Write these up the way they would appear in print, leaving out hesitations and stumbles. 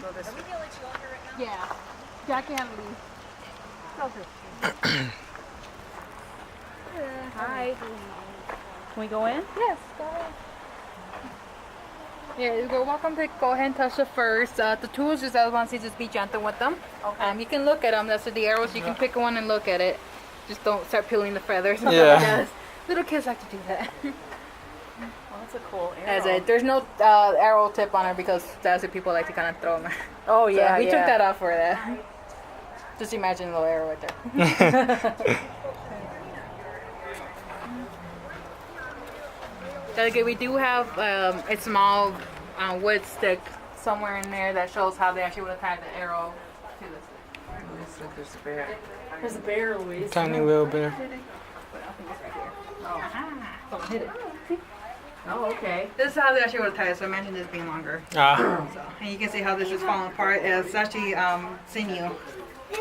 go this way. Yeah. Jackie had to leave. Okay. Hi. Can we go in? Yes, go ahead. Yeah, you're welcome to go ahead and touch it first. The tools, just I want to say, just be gentle with them. Okay. You can look at them. That's the arrows. You can pick one and look at it. Just don't start peeling the feathers. Yeah. Little kids like to do that. Oh, that's a cool arrow. That's it. There's no arrow tip on her because that's what people like to kind of throw them. Oh, yeah, So we took that off for that. Just imagine a little arrow right there. Okay, we do have a small wood stick somewhere in there that shows how they actually would have tied the arrow to the stick. There's a bear. There's a bear, Louise. Tiny little bear. But I think it's right here. Oh. Someone hit it. Oh, okay. This is how they actually would have tied it, so imagine this being longer. Ah. So, and you can see how this is falling apart. It's actually sinew,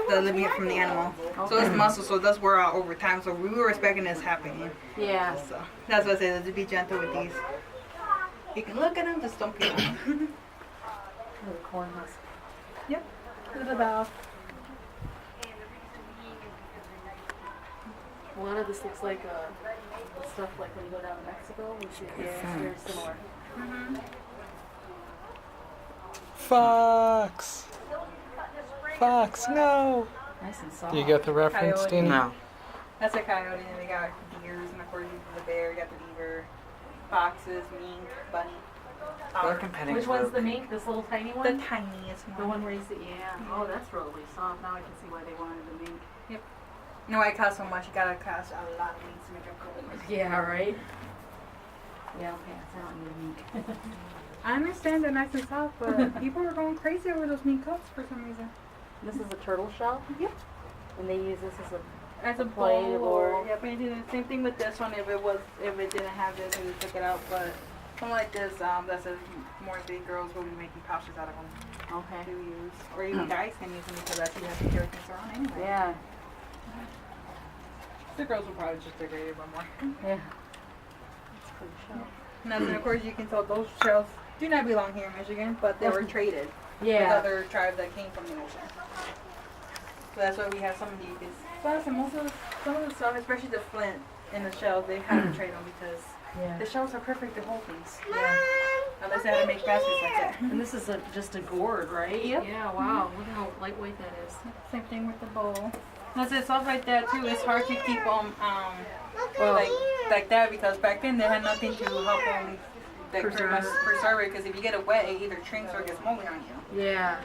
the living it from the animal. So it's muscle, so it does wear out over time. So we were expecting this happening. Yeah. So that's what I say, to be gentle with these. You can look at them, just don't peel them. Little corn husk. Yep. Little valve. A lot of this looks like stuff like when you go down to Mexico. We see it's very similar. Fox. Fox, no. Nice and soft. Do you get the reference, Coyote. Dean? No. That's a coyote, and they got deers, and of course you have the bear, you got the beaver, foxes, mink, bunny. They're competing. Which one's the mink? This little tiny The one? tiniest one. The one where you see, yeah. Oh, that's really soft. Now I can see why they wanted the mink. You know why it costs so much? You gotta cost a lot of minks to make them cool. Yeah, right? Yeah, okay, I don't need a mink. I understand they're nice and soft, but people are going crazy over those mink coats for some reason. This is a turtle shell? Yep. And they use this as a As a plate bowl, or- yep, and you do the same thing with this one. If it didn't have this, we took it out. But something like this, that's a more big girls will be making pouches out of them okay. to use, or even guys can use them because that's what you have to carry things around anyway. Yeah. The girls will probably just degrade it a little more. Yeah. That's a pretty shell. And then of course you can tell those shells do not belong here in Michigan, but they were traded with Yeah. other tribes that came from the ocean. So that's why we have some of these. Plus, some of the stuff, especially the flint and the shells, they have to trade them because Yeah. the shells are perfect to hold things. Yeah. Unless they had to make baskets like that. And this is just a gourd, right? Yep. Yeah, wow. Look how lightweight that is. Same thing with the bowl. That's it, stuff like that too. It's hard to keep them like that because back then they had nothing to help them pretty much preserve it. Because if you get it wet, it either shrinks or gets moldy on you. Yeah.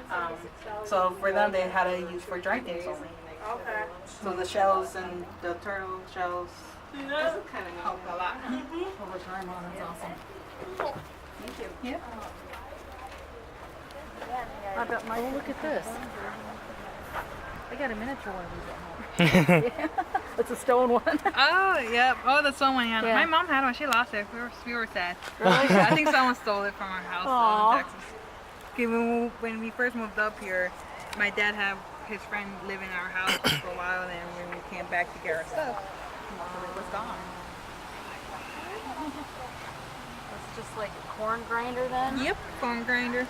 So for them, they had to use for dry things only. Okay. So the shells and the turtle shells kind of help a lot. Over time, oh, that's awesome. Thank you. Yeah. I bet my, look at this. I got a miniature one of these at home. It's a stone one. Oh, yep. Oh, the someone had Yeah. My mom had one. She lost it. We were sad. Really? I think someone stole it from our house Aw. in Texas. Okay, when we first moved up here, my dad had his friend live in our house for a while, and then when we came back to get our stuff, most of it was gone. It's just like a corn grinder then? Yep, corn grinder.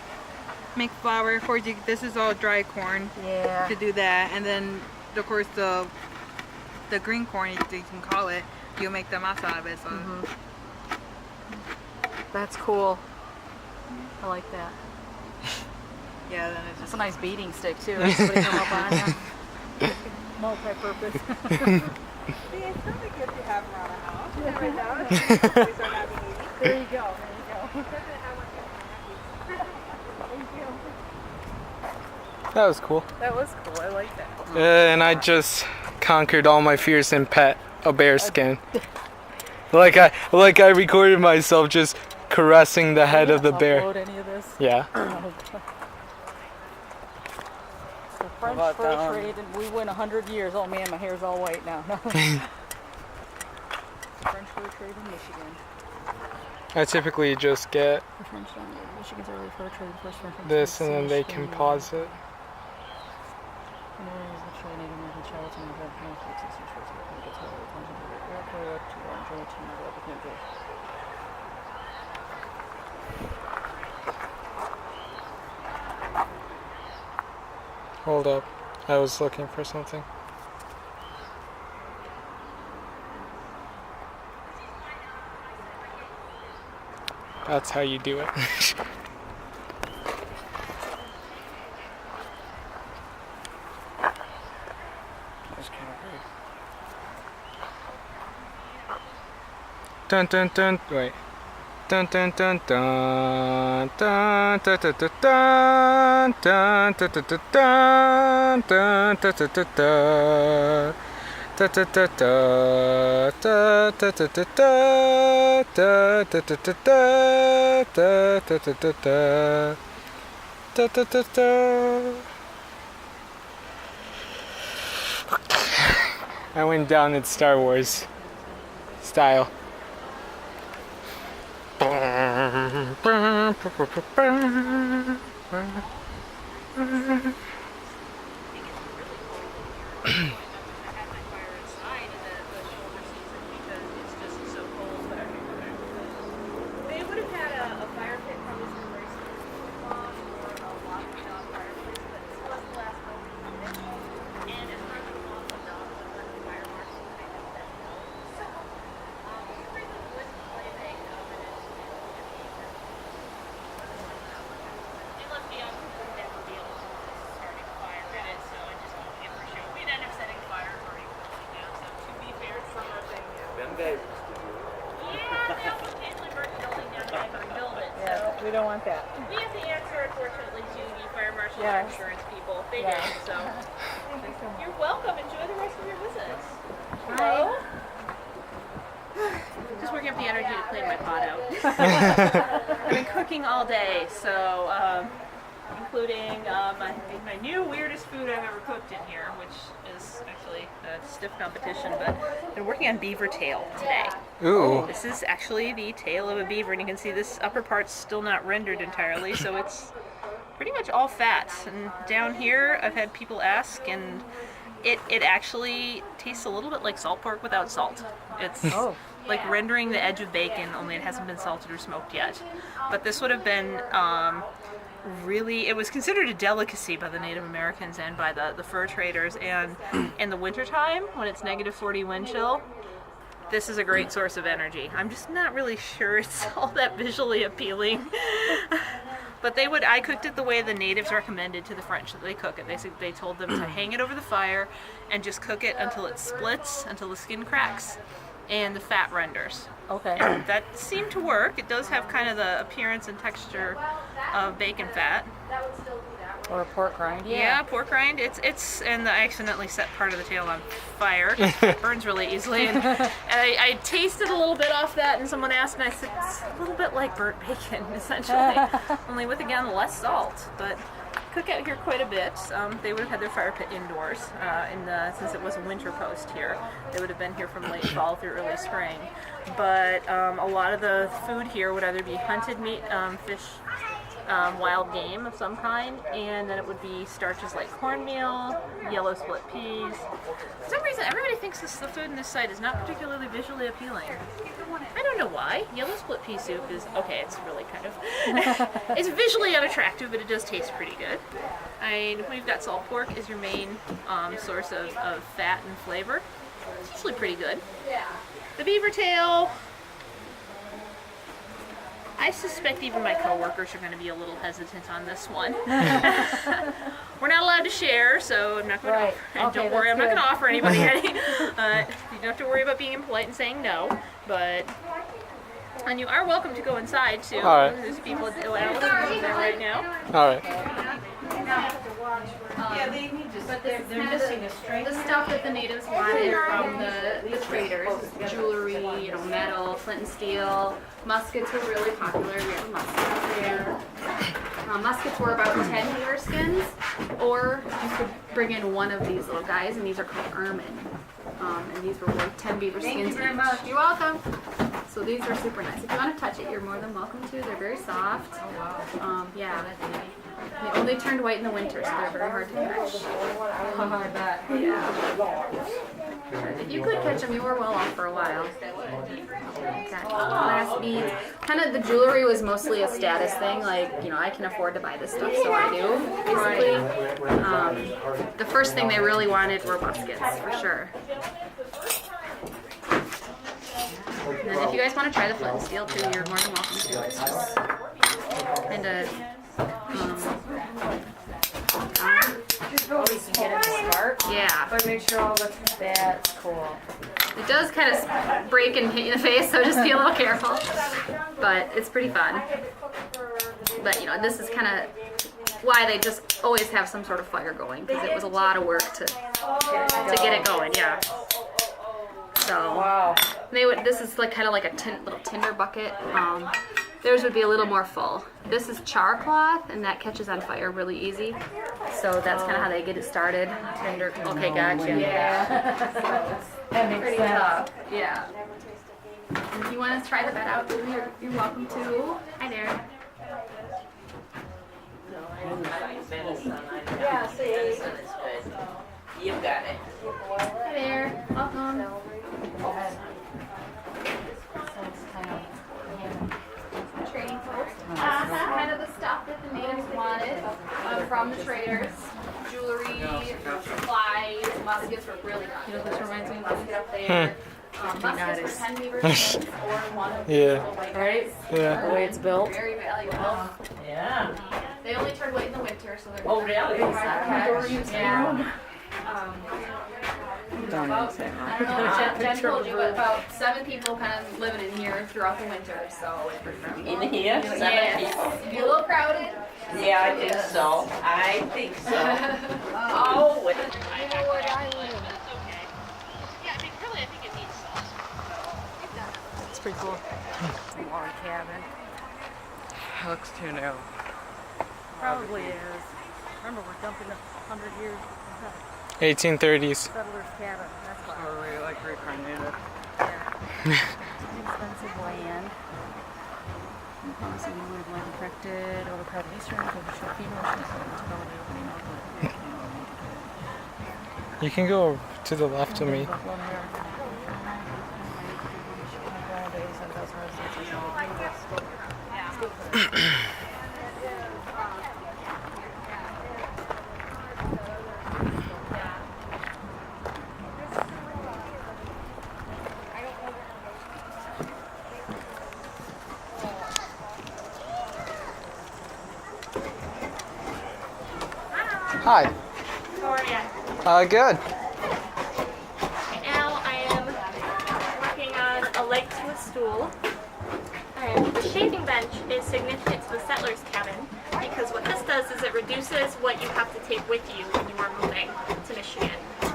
Make flour. Of course, this is all dry corn Yeah. to do that, and then of course the green corn, you can call it. You'll make the masa out of it. So That's cool. I like that. yeah, then it's It's just a nice beating stick too. Somebody come up on you. Multi-purpose. yeah, it's really good to have around the house. You never know. These are not being easy. There you go. There you go. That was cool. That was cool. I like that. And I just conquered all my fears and pet a bear skin. Like I recorded myself just caressing the head of the bear. Upload any of this? Yeah. The French about fur that one? trade, and we went 100 years. Oh man, my hair's all white now. French fur trade in Michigan. I typically just get The French dominated Michigan's early fur trade. First reference this to and then they British can India. pause it. And there is the trade Native American child and the North Texas and Schwartz of the Gets Hillary Clinton to the airport to enjoy to another opportunity. Hold up. I was looking for something. That's how you do it. That's kind of weird. Dun dun dun. Wait. Dun dun dun dun dun dun dun dun dun dun dun dun dun dun dun dun dun. Da da da da da da da da da da da da da da da da da da da. I went down in Star Wars style. They would have had a fire pit probably somewhere long or a locked down fireplace, but this was the last building on it. And it's not like long enough to let the fire marshal kind of set it out. So, we bring the wood play bag oven and it left me up to never be able to start a fire in it, so I just won't get for sure. We'd end up setting fires already cooking down, so to be fair, it's summer thing. Them guys used to do it. Yeah, they also occasionally burn the building down and have to rebuild it, so. Yeah, we don't want that. We have to answer, unfortunately, to the fire marshal Yes. and insurance people. They Yeah. do, so. Thank you so much. You're welcome. Enjoy the rest of your visits. Hello? Just working up the energy to clean my pot out. I've been cooking all day, so, including my new weirdest food I've ever cooked in here, which is actually a stiff competition, but I've been working on beaver tail today. Ooh. This is actually the tail of a beaver, and you can see this upper part's still not rendered entirely, so it's pretty much all fat. And down here, I've had people ask, and it actually tastes a little bit like salt pork without salt. It's Oh. like rendering the edge of bacon, only it hasn't been salted or smoked yet. But this would have been really, it was considered a delicacy by the Native Americans and by the fur traders. And in the wintertime, when it's -40 wind chill, this is a great source of energy. I'm just not really sure it's all that visually appealing. But I cooked it the way the natives recommended to the French that they cook it. They told them to hang it over the fire and just cook it until it splits, until the skin cracks and the fat renders. Okay. That seemed to work. It does have kind of the appearance and texture of bacon fat. Or a pork rind. Yeah, pork rind. And I accidentally set part of the tail on fire. It burns really easily. And I tasted a little bit off that, and someone asked, and I said, it's a little bit like burnt bacon, essentially. Only with, again, less salt. But cook out here quite a bit. They would have had their fire pit indoors, since it was a winter post here. They would have been here from late fall through early spring. But a lot of the food here would either be hunted meat, fish, wild game of some kind, and then it would be starches like cornmeal, yellow split peas. For some reason, everybody thinks the food in this site is not particularly visually appealing. I don't know why. Yellow split pea soup is, okay, it's really kind of, it's visually unattractive, but it does taste pretty good. We've got salt pork as your main source of fat and flavor. It's usually pretty good. The beaver tail, I suspect even my coworkers are going to be a little hesitant on this one. We're not allowed to share, so I'm not going Right. to offer. And Okay, don't worry, I'm not that's going to good. offer anybody any. You don't have to worry about being impolite and saying no, but. And you are welcome to go inside too. All right. There's people at there right now. All right. But they're missing the stuff that the natives wanted from the traders, jewelry, metal, flint and steel. Muskets were really popular. We have a musket up there. Muskets were about 10 beaver skins, or you could bring in one of these little guys, and these are called ermine. And these were worth 10 beaver skins. Thank you very much. You're welcome. So these are super nice. If you want to touch it, you're more than welcome to. They're very soft. Oh wow. Yeah. They only turned white in the winter, so they're very hard to catch. I bet. Yeah. If you could catch them, you were well off for a while. Okay. Glass beads. Kind of the jewelry was mostly a status thing. Like, you know, I can afford to buy this stuff, so I do, basically. The first thing they really wanted were muskets, for sure. And then if you guys want to try the flint and steel too, you're more than welcome to. It's just kind of, Oh, you can get it spark. yeah. But make sure all that's cool. It does kind of break and hit you in the face, so just be a little careful. But it's pretty fun. But you know, this is kind of why they just always have some sort of fire going, because it was a lot of work to get it going. Yeah. So Wow. they would. This is like kind of like a little tinder bucket. Theirs would be a little more full. This is char cloth, and that catches on fire really easy. So that's kind of how they get it started. Tinder. Okay, gotcha. Yeah. That makes Pretty sense. tough. Yeah. If you want to try the bed out too, you're welcome to. Hi there. Yeah, see, medicine is good. You've got it. Hi there. Welcome. Trading post. Kind of the stuff that the natives wanted from the traders. Jewelry, supplies, muskets were really nice. You know, this reminds me of musket up there. Muskets for 10 beaver skins or one of the Yeah. white Right? Yeah. The way it's built. Very valuable. Yeah. They only turn white in the winter, so they're Oh, really? hard to catch. Yeah. Don't even say I don't know, Jen told you, but about 7 people kind of living in here throughout the winter, so it's pretty friendly. In here, 7 people. Be a little crowded. Yeah, I think so. I think so. Oh, wait. Yeah, I think really, I think it needs salt. It's pretty cool. Log cabin. Looks too new. Probably is. Remember, we're dumping 100 years 1830s. settlers' cabin. That's why we like reincarnated. Expensive land. Policy would like affected or private history of the You can go to the left of me. Hi. How are you? Good. Right now I am working on a leg to a stool. And the shaving bench is significant to the settler's cabin because what this does is it reduces what you have to take with you when you are moving to Michigan.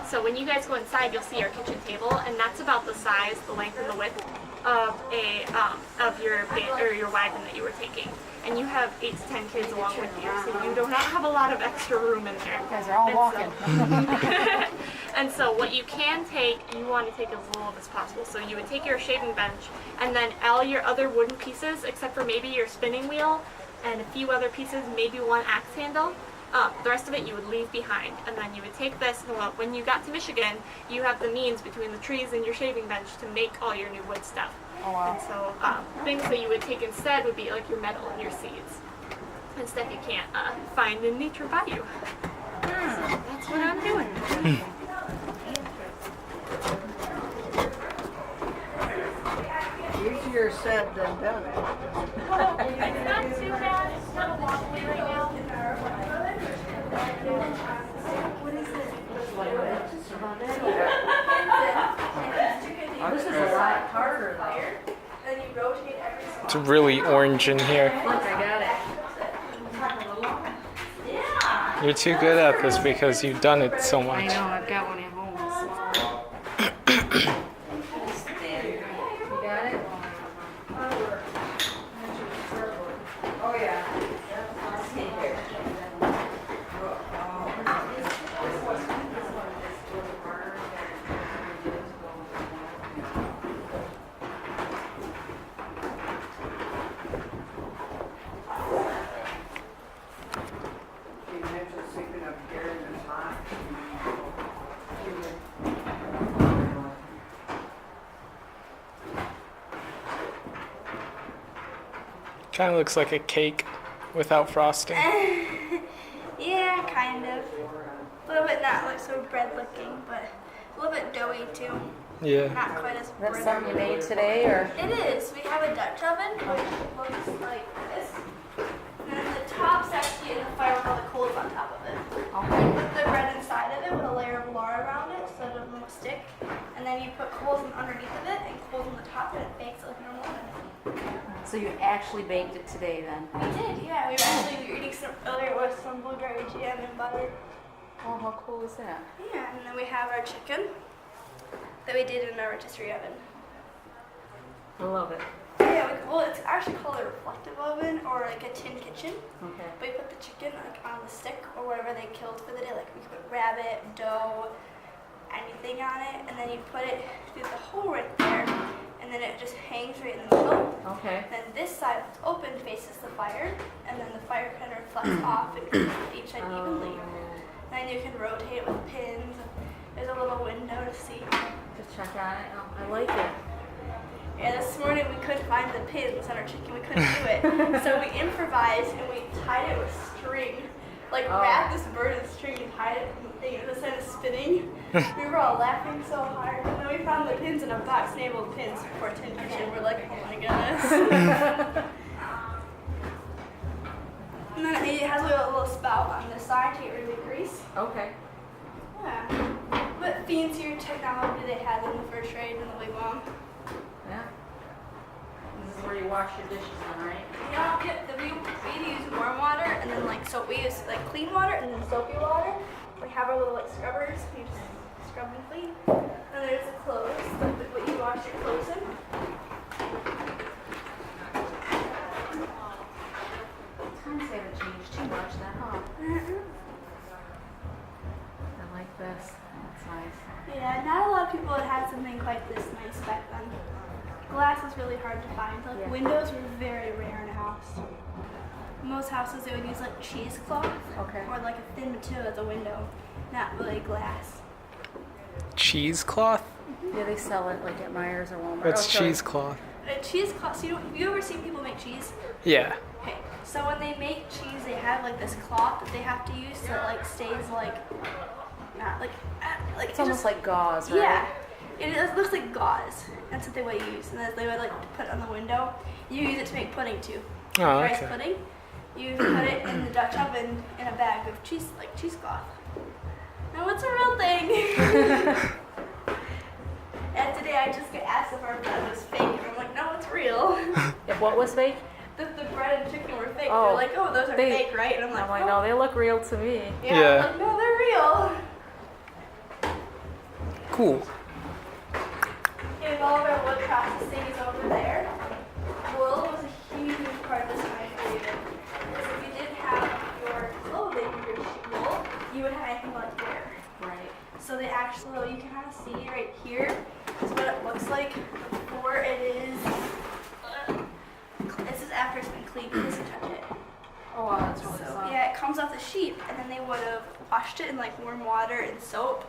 So when you guys go inside, you'll see our kitchen table, and that's about the size, the length, and the width of your wagon that you were taking. And you have 8 to 10 kids along with you, so you do not have a lot of extra room in there. You guys are all walking. And so what you can take, you want to take as little as possible. So you would take your shaving bench and then all your other wooden pieces, except for maybe your spinning wheel and a few other pieces, maybe one axe handle. The rest of it you would leave behind. And then you would take this, and when you got to Michigan, you have the means between the trees and your shaving bench to make all your new wood stuff. Oh, wow. And so things that you would take instead would be like your metal and your seeds. And stuff you can't find in nature by you. So that's what I'm doing. Easier said than done. It's not too bad. It's not a long way right now. This is a lot harder though. It's really orange in here. Look, I got it. You're too good at this because you've done it so I much. know, I've got one at home. You got it? Oh, yeah. Kind of looks like a cake without frosting. Yeah, kind of. A little bit not like so bread looking, but a little bit doughy too. Yeah. Not quite as That's bread. something you made today, or? It is. We have a Dutch oven, which looks like this. And then the top's actually in the fire with all the coals on top of it. Okay. You put the bread inside of it with a layer of lard around it so it doesn't stick. And then you put coals underneath of it and coals on the top and it bakes like normal oven. So you actually baked it today then? We did, yeah. We were eating some earlier with some blueberry jam and butter. Oh, how cool is that? Yeah, and then we have our chicken that we did in our rotisserie oven. I love it. Yeah, well, it's actually called a reflective oven or like a tin kitchen. Okay. But we put the chicken like on the stick or whatever they killed for the day. Like we could put rabbit, dough, anything on it, and then you put it through the hole right there, and then it just hangs right in the middle. Okay. Then this side that's open faces the fire, and then the fire kind of reflects off and cooks each side evenly. Then you can rotate with pins. There's a little window to see. Just check on it. Oh, I like it. Yeah, this morning we couldn't find the pins on our chicken. We couldn't do it. So we improvised and we tied it with string. Like wrapped this bird in string and tied it from the thing. It was kind of spinning. We were all laughing so hard. And then we found the pins in a box, enabled pins for Tin Kitchen. We're like, oh my goodness. And then it has a little spout on this side to get rid of the grease. Okay. Yeah. What fancier technology they had in the fur trade in the wigwam. Yeah. This is where you wash your dishes on, right? Yeah, we use warm water and then like soap. We use like clean water and then soapy water. We have our little like scrubbers. You just scrub and clean. And there's the clothes, what you wash your clothes in. Times haven't changed too much then, huh? I like this. That's nice. Yeah, not a lot of people had something quite this nice back then. Glass was really hard to find. Like Yeah. windows were very rare in a house. Most houses they would use like cheesecloth Okay. or like a thin material as a window, not really glass. Cheesecloth? Yeah, they sell it like at Myers or Walmart. What's Oh, sorry. cheesecloth? Cheesecloth. So have you ever seen people make cheese? Yeah. Okay. So when they make cheese, they have like this cloth that they have to use so it like stays like not like It's almost like gauze, right? yeah. It looks like gauze. That's what they would use, and then they would like put it on the window. You use it to make pudding too. Oh, Rice okay. pudding. You put it in the Dutch oven in a bag of cheese, like cheesecloth. Now it's a real thing. And today I just get asked if our bread was fake, and I'm like, no, it's real. If what was fake? The bread and chicken were fake. Oh, They're like, oh, those are they- fake, right? And I'm like, I'm like, oh. no, they look real to me. Yeah, Yeah. I'm like, no, they're real. Cool. And all of our wood processing is over there. Wool was a huge part of this time period. Because if you didn't have your clothing, your wool, you wouldn't have anything left to wear. Right. So they actually, you can kind of see right here is what it looks like before it is. This is after it's been cleaned. You just touch it. Oh, wow, that's really So soft. yeah, it comes off the sheep, and then they would have washed it in like warm water and soap,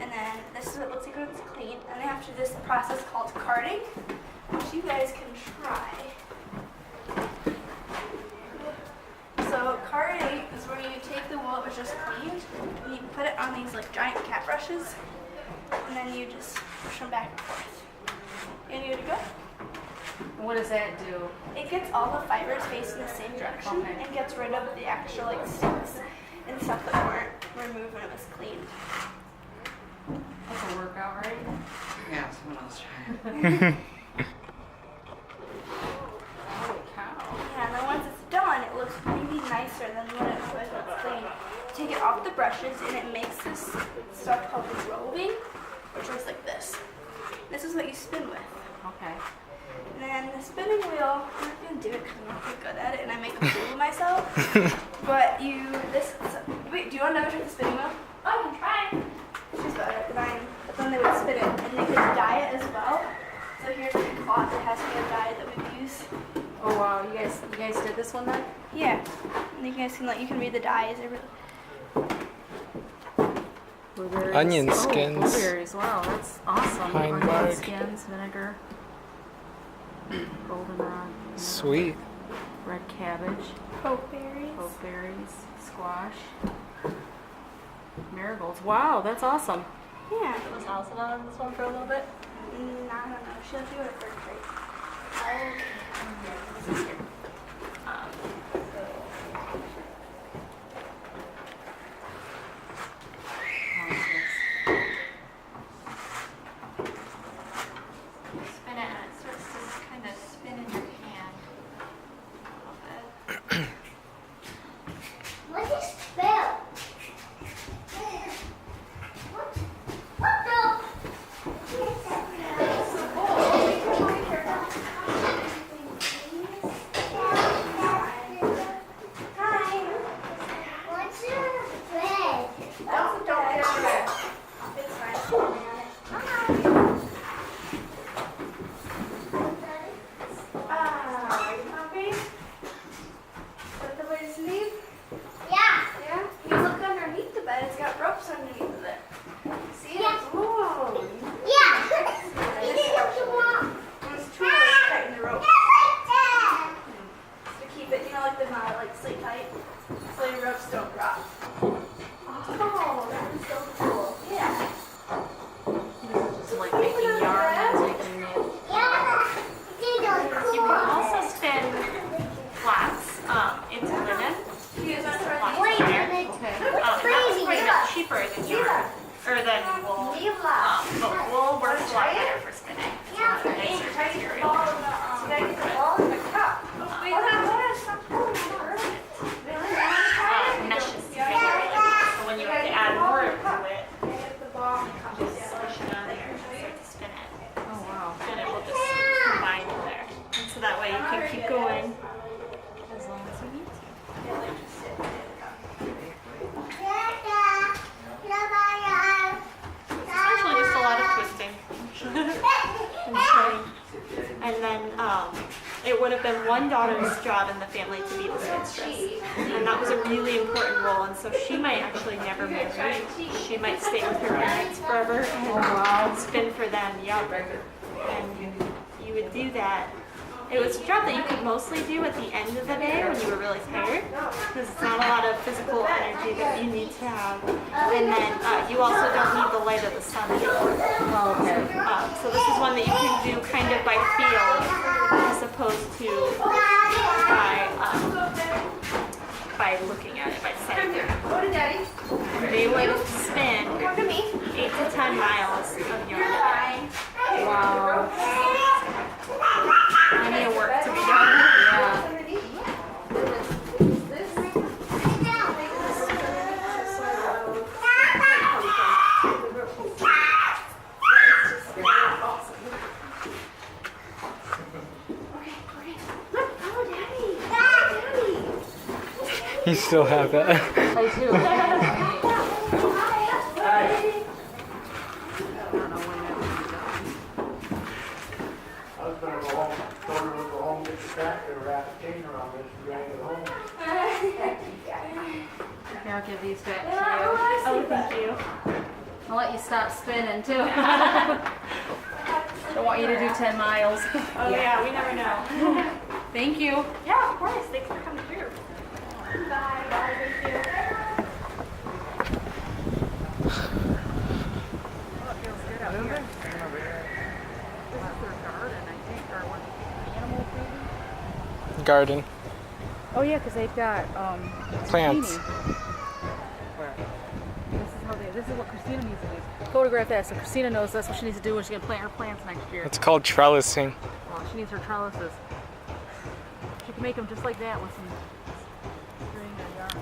and then this is what it looks like when it's clean. And they have to do this process called carding, which you guys can try. So carding is where you take the wool that was just cleaned, and you put it on these like giant cat brushes, and then you just push them back and forth. And you're good. What does that do? It gets all the fibers facing the same direction Okay. and gets rid of the actual like sticks and stuff that weren't removed when it was cleaned. That's a workout, right? Yeah, someone else try it. Holy cow. Yeah, and then once it's done, it looks really nicer than when it's clean. Take it off the brushes and it makes this stuff called roving, which looks like this. This is what you spin with. Okay. And then the spinning wheel, I'm not gonna do it because I'm not very good at it and I make a fool of myself. But wait, do you want to never try the spinning wheel? Oh, I can try. She's better at it than I am. But then they would spin it and they could dye it as well. So here's the cloth that has to be a dye that we've used. Oh wow, you guys did this one then? Yeah. And you guys can you can read the dyes. They're really, Blueberries. Onion Oh, skins. blueberries. Wow, that's awesome. Pine Onion bark. skins, vinegar, goldenrod. Sweet. red cabbage, Pokeberries. pokeberries, squash, marigolds. Wow, that's awesome. Yeah. Was Allison on this one for a little bit? I don't know. She'll do it for free. Spin it and it starts to kind of spin in your hand a little bit. What is spell? What the? What's your bread? Don't get it. It's fine. Are you happy? Is that the way to sleep? Yeah. Yeah? You look underneath the bed. It's got ropes underneath of it. See? Yeah. Whoa. Yeah. You didn't have to walk. There's two ways to tighten the rope. To keep it, like the knot, like sleep tight. So your ropes don't drop. Oh, that is so cool. Yeah. Just like making yarn and making it. You can also spin flax into linen. Use that for Flax Wait a spinner. minute. That's Crazy. quite a bit cheaper than yarn, or than wool. But wool works a lot better for spinning. It's a nicer material. Meshes together really well. So when you have to add more to it, just squish it on there and start to spin it. Oh wow. And it will just combine in there. And so that way you can keep going as long as you need to. Essentially just a lot of twisting and spinning. And then it would have been one daughter's job in the family to be the spinstress. And that was a really important role. And so she might actually never marry. She might stay with her parents forever and spin for them. Yep. And you would do that. It was a job that you could mostly do at the end of the day when you were really tired, because it's not a lot of physical energy that you need to have. And then you also don't need the light of the sun anymore. Oh, okay. So this is one that you can do kind of by feel, as opposed to by looking at it, by sight. Go to daddy. They would spin 8 to 10 miles of yarn. Wow. Plenty of work to be done. Yeah. You still have that. I do. I was gonna go home, told her to go home, get the tractor, wrap a chain around it, and drag it home. Here, I'll give these back to you. Oh, thank you. I'll let you stop spinning too. Don't want you to do 10 miles. Oh yeah, we never know. Thank you. Yeah, of course. Thanks for coming through. Bye. Bye. Thank you. Garden. Oh yeah, because they've got Plants. zucchini. This is what Christina needs to do. Photograph that so Christina knows that's what she needs to do when she's gonna plant her plants next year. It's called trellising. Oh, she needs her trellises. She can make them just like that with some string or yarn.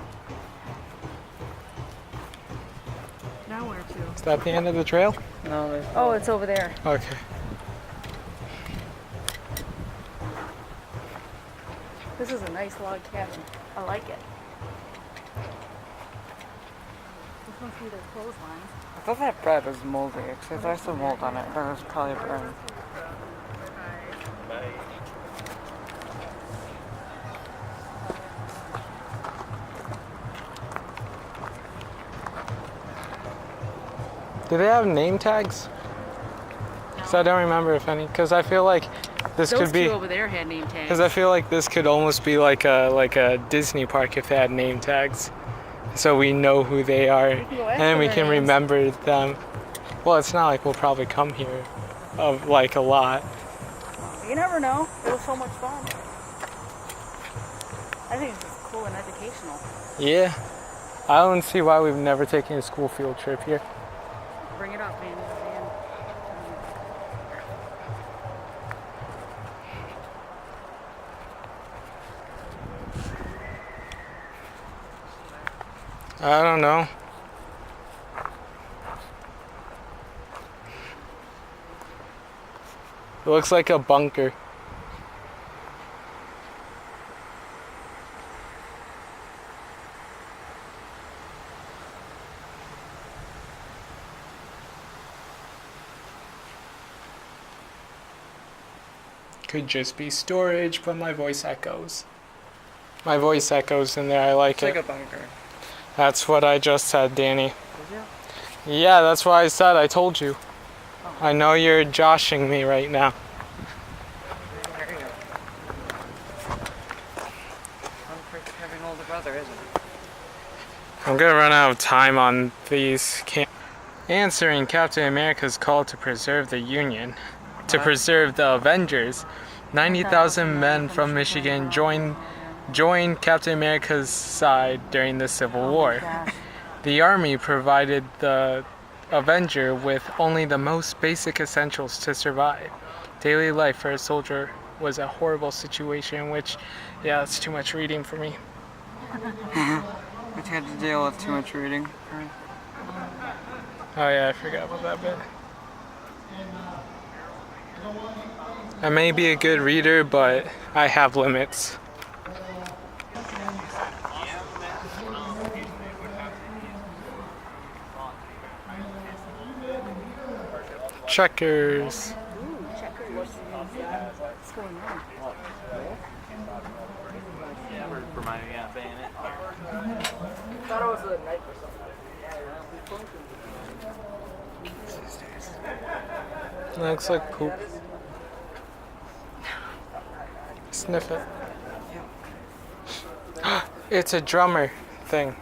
Now where to? Is that the end of the trail? No, there's Oh, it's over there. Okay. This is a nice log cabin. I like it. This must be their clotheslines. I thought that bread was moldy. It says there's some mold on it, but it was probably burned. Do they have name tags? 'Cause I don't remember if any. Because I feel like This Those could be two over there had name tags. because I feel like this could almost be like a Disney park if they had name tags, so we know who they are go ask and we for can their names. remember them. Well, it's not like we'll probably come here, like a lot. You never know. It was so much fun. I think it's just cool and educational. Yeah, I don't see why we've never taken a school field trip here. Bring it up, man. I don't know. It looks like a bunker. Could just be storage, but my voice echoes. My voice echoes in there, I like it. a bunker. That's what I just said, Danny. Yeah, that's what I said. I told you. I know you're joshing me right now. Having older brother, isn't it? I'm gonna run out of time on these. Answering Captain America's call to preserve the Union, to preserve the Avengers, 90,000 men from Michigan joined Captain America's side during the Civil War. The Army provided the Avenger with only the most basic essentials to survive. Daily life for a soldier was a horrible situation, which, yeah, it's too much reading for me. Which had to deal with too much reading. Oh yeah, I forgot about that bit. I may be a good reader, but I have limits. Checkers. What's going on? Reminding me of Bayonet. Thought it was a knife or something. Looks like poop. Sniff it. It's a drummer thing.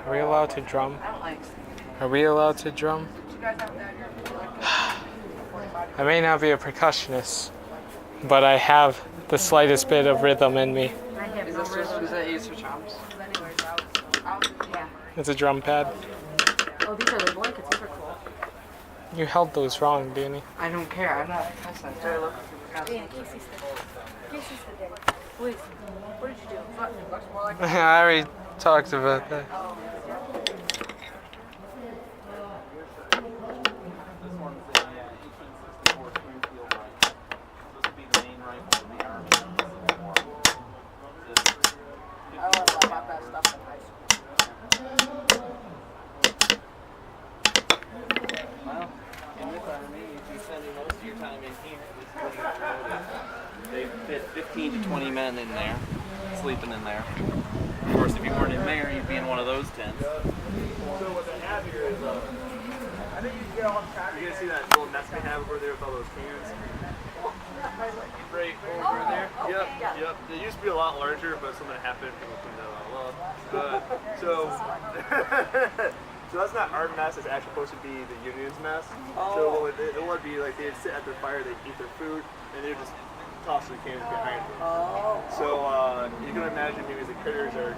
Are we allowed to drum? Are we allowed to drum? I may not be a percussionist, but I have the slightest bit of rhythm in me. Is that used for chomps? It's a drum pad. Oh, these are the blankets. These are cool. You held those wrong, Danny. I don't care. I'm not a peasant. Dan, Casey's the day. Wait, what did you do? Looks more like I already talked about that. This one's a 1864 Springfield rifle. This would be the main rifle of the Army in the Civil War. I learned a lot about that stuff in high school. Well, in this army, you'd be spending most of your time in here. This is what you're promoted. They fit 15 to 20 men in there, sleeping in there. Of course, if you weren't in there, you'd be in one of those tents. So what they have here is, I think you can get on track. You guys see that little nest we have over there with all those cans? Right over there? Yep, yep. They used to be a lot larger, but something happened. People cleaned that all up. But, so that's not our mess. It's actually supposed to be the Union's mess. So it would be like they'd sit at their fire, they'd eat their food, and they'd just toss the cans behind them. So you can imagine maybe the critters are